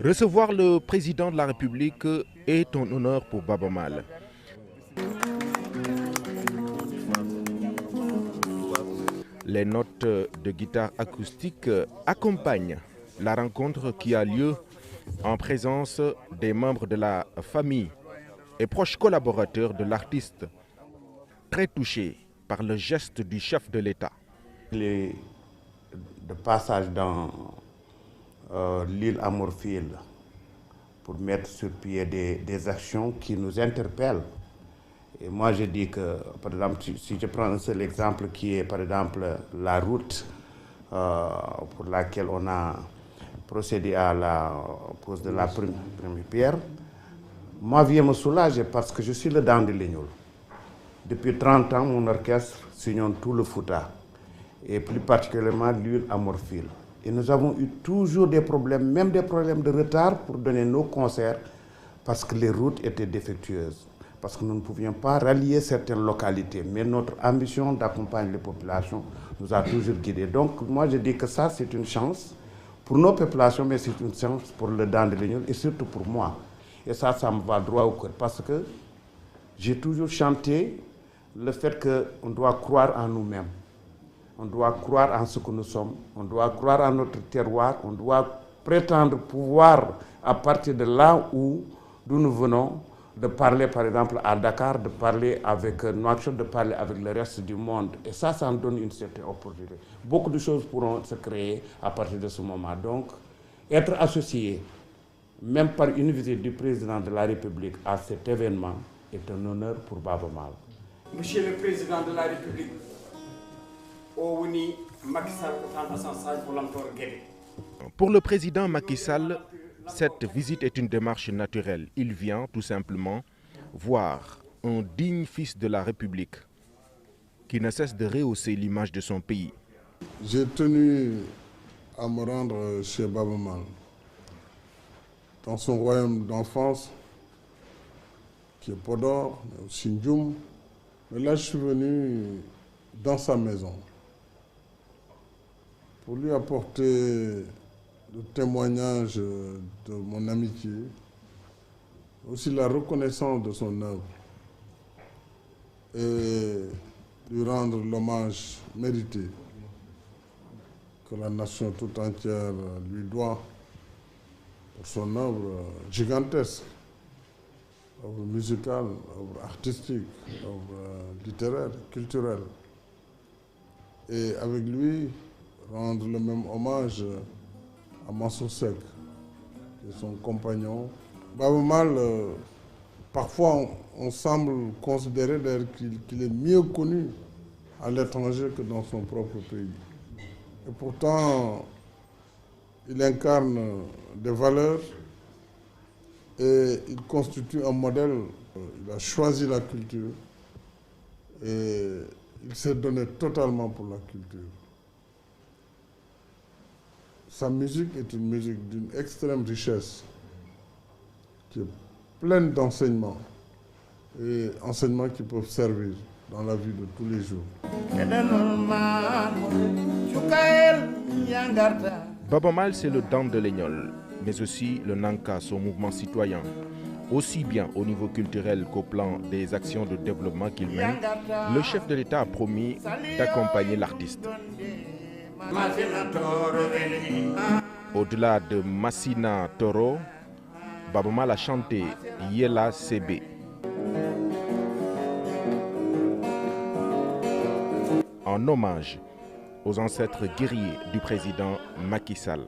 Recevoir le président de la République est un honneur pour Baaba Maal. Les notes de guitare acoustique accompagnent la rencontre qui a lieu en présence des membres de la famille et proches collaborateurs de l'artiste, très touchés par le geste du chef de l'État. Il est de passage dans l'île Amorphile pour mettre sur pied des actions qui nous interpellent. Et moi je dis que, par exemple, si je prends un seul exemple qui est par exemple la route pour laquelle on a procédé à la pose de la première pierre, ma vie me soulage parce que je suis le dent de Lignoul. Depuis 30 ans, mon orchestre sillonne tout le Fouta, et plus particulièrement l'île Amorphile. Et nous avons eu toujours des problèmes, même des problèmes de retard pour donner nos concerts, parce que les routes étaient défectueuses, parce que nous ne pouvions pas rallier certaines localités. Mais notre ambition d'accompagner les populations nous a toujours guidés. Donc moi je dis que ça c'est une chance pour nos populations, mais c'est une chance pour le dent de Lignoul et surtout pour moi. Et ça me va droit au cœur, parce que j'ai toujours chanté le fait qu'on doit croire en nous-mêmes. On doit croire en ce que nous sommes, on doit croire en notre terroir, on doit prétendre pouvoir, à partir de là d'où nous venons, de parler par exemple à Dakar, de parler avec Nouakchott, de parler avec le reste du monde. Et ça nous donne une certaine opportunité. Beaucoup de choses pourront se créer à partir de ce moment. Donc, être associé, même par une visite du président de la République à cet événement, est un honneur pour Baaba Maal. Monsieur le Président de la République, pour le président Macky Sall, cette visite est une démarche naturelle. Il vient tout simplement voir un digne fils de la République qui ne cesse de rehausser l'image de son pays. J'ai tenu à me rendre chez Baaba Maal, dans son royaume d'enfance, qui est Podor, mais aussi Ndioum. Mais là, je suis venu dans sa maison pour lui apporter le témoignage de mon amitié, aussi la reconnaissance de son œuvre et lui rendre l'hommage mérité que la nation tout entière lui doit pour son œuvre gigantesque, œuvre musicale, œuvre artistique, œuvre littéraire, culturelle. Et avec lui, rendre le même hommage à Mansour Seck, qui est son compagnon. Baaba Maal, parfois on semble considérer qu'il est mieux connu à l'étranger que dans son propre pays. Et pourtant, il incarne des valeurs et il constitue un modèle. Il a choisi la culture et il s'est donné totalement pour la culture. Sa musique est une musique d'une extrême richesse, qui est pleine d'enseignements, et enseignements qui peuvent servir dans la vie de tous les jours. Baaba Maal, c'est le dent de Lignoul, mais aussi le Nanka, son mouvement citoyen. Aussi bien au niveau culturel qu'au plan des actions de développement qu'il mène, le chef de l'État a promis d'accompagner l'artiste. Au-delà de Massina Toro, Baaba Maal a chanté Yella Sebe. En hommage aux ancêtres guerriers du président Macky Sall.